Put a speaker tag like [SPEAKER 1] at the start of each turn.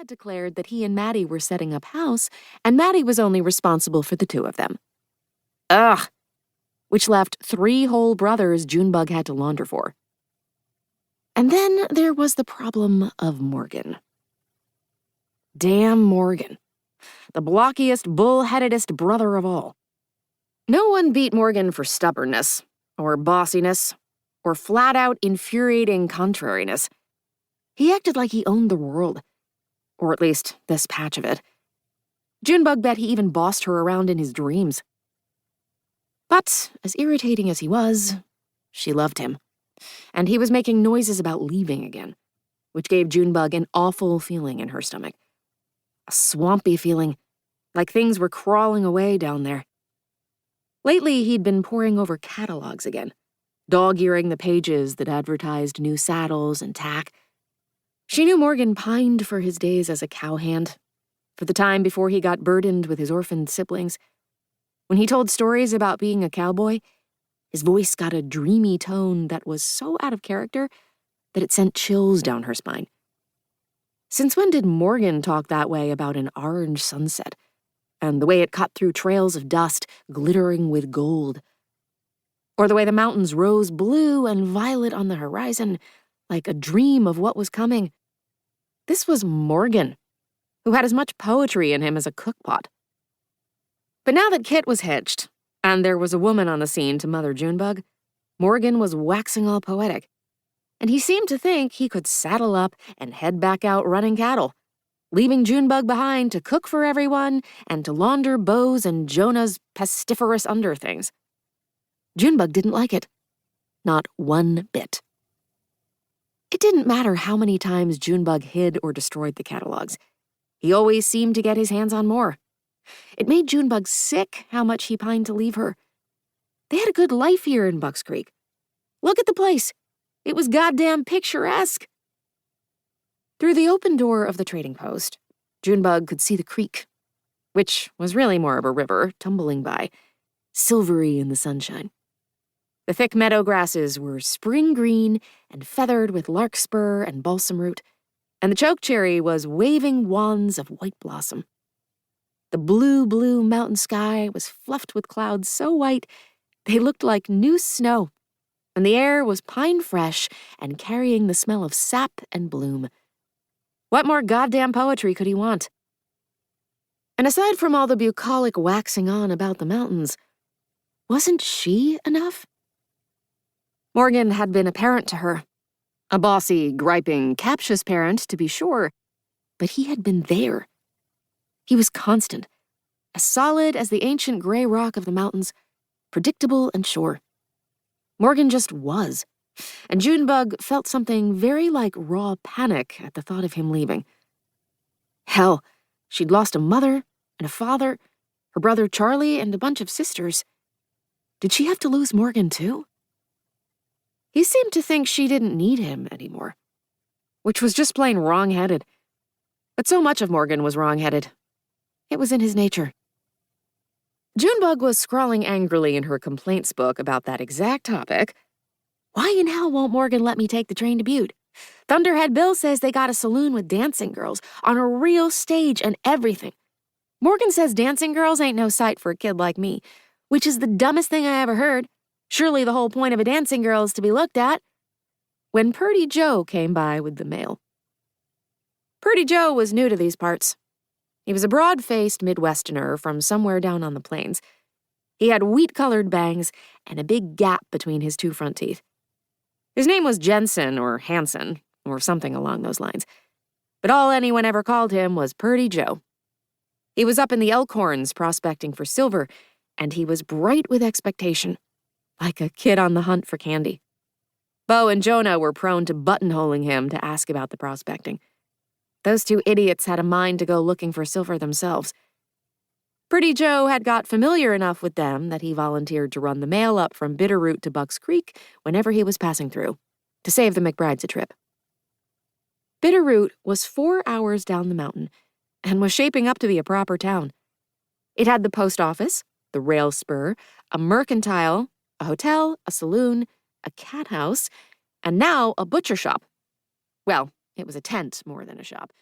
[SPEAKER 1] had declared that he and Maddie were setting up house, and Maddie was only responsible for the two of them. Ugh! Which left 3 whole brothers Junebug had to launder for. And then there was the problem of Morgan. Damn Morgan. The blockiest, bull-headedest brother of all. No one beat Morgan for stubbornness, or bossiness, or flat-out infuriating contrariness. He acted like he owned the world, or at least this patch of it. Junebug bet he even bossed her around in his dreams. But, as irritating as he was, she loved him, and he was making noises about leaving again, which gave Junebug an awful feeling in her stomach. A swampy feeling, like things were crawling away down there. Lately, he'd been poring over catalogs again, dog-earing the pages that advertised new saddles and tack. She knew Morgan pined for his days as a cowhand, for the time before he got burdened with his orphaned siblings. When he told stories about being a cowboy, his voice got a dreamy tone that was so out of character that it sent chills down her spine. Since when did Morgan talk that way about an orange sunset, and the way it cut through trails of dust glittering with gold? Or the way the mountains rose blue and violet on the horizon, like a dream of what was coming? This was Morgan, who had as much poetry in him as a cookpot. But now that Kit was hitched, and there was a woman on the scene to mother Junebug, Morgan was waxing all poetic, and he seemed to think he could saddle up and head back out running cattle, leaving Junebug behind to cook for everyone and to launder Bo's and Jonah's pestiferous underthings. Junebug didn't like it. Not one bit. It didn't matter how many times Junebug hid or destroyed the catalogs. He always seemed to get his hands on more. It made Junebug sick how much he pined to leave her. They had a good life here in Bucks Creek. Look at the place. It was goddamn picturesque. Through the open door of the trading post, Junebug could see the creek, which was really more of a river tumbling by, silvery in the sunshine. The thick meadow grasses were spring green and feathered with larkspur and balsam root, and the chokecherry was waving wands of white blossom. The blue mountain sky was fluffed with clouds so white they looked like new snow, and the air was pine fresh and carrying the smell of sap and bloom. What more goddamn poetry could he want? And aside from all the bucolic waxing on about the mountains, wasn't she enough? Morgan had been a parent to her. A bossy, griping, captious parent, to be sure, but he had been there. He was constant, as solid as the ancient gray rock of the mountains, predictable and sure. Morgan just was, and Junebug felt something very like raw panic at the thought of him leaving. Hell, she'd lost a mother and a father, her brother Charlie, and a bunch of sisters. Did she have to lose Morgan too? He seemed to think she didn't need him anymore, which was just plain wrong-headed. But so much of Morgan was wrong-headed. It was in his nature. Junebug was scrawling angrily in her complaints book about that exact topic. Why in hell won't Morgan let me take the train to Butte? Thunderhead Bill says they got a saloon with dancing girls on a real stage and everything. Morgan says dancing girls ain't no sight for a kid like me, which is the dumbest thing I ever heard. Surely the whole point of a dancing girl is to be looked at. When Purdy Joe came by with the mail. Purdy Joe was new to these parts. He was a broad-faced Midwesterner from somewhere down on the plains. He had wheat-colored bangs and a big gap between his 2 front teeth. His name was Jensen or Hansen, or something along those lines. But all anyone ever called him was Purdy Joe. He was up in the Elkhorns prospecting for silver, and he was bright with expectation, like a kid on the hunt for candy. Bo and Jonah were prone to buttonholing him to ask about the prospecting. Those 2 idiots had a mind to go looking for silver themselves. Purdy Joe had got familiar enough with them that he volunteered to run the mail up from Bitterroot to Bucks Creek whenever he was passing through, to save the McBrides a trip. Bitterroot was 4 hours down the mountain and was shaping up to be a proper town. It had the post office, the rail spur, a mercantile, a hotel, a saloon, a cat house, and now a butcher shop. Well, it was a tent more than a shop,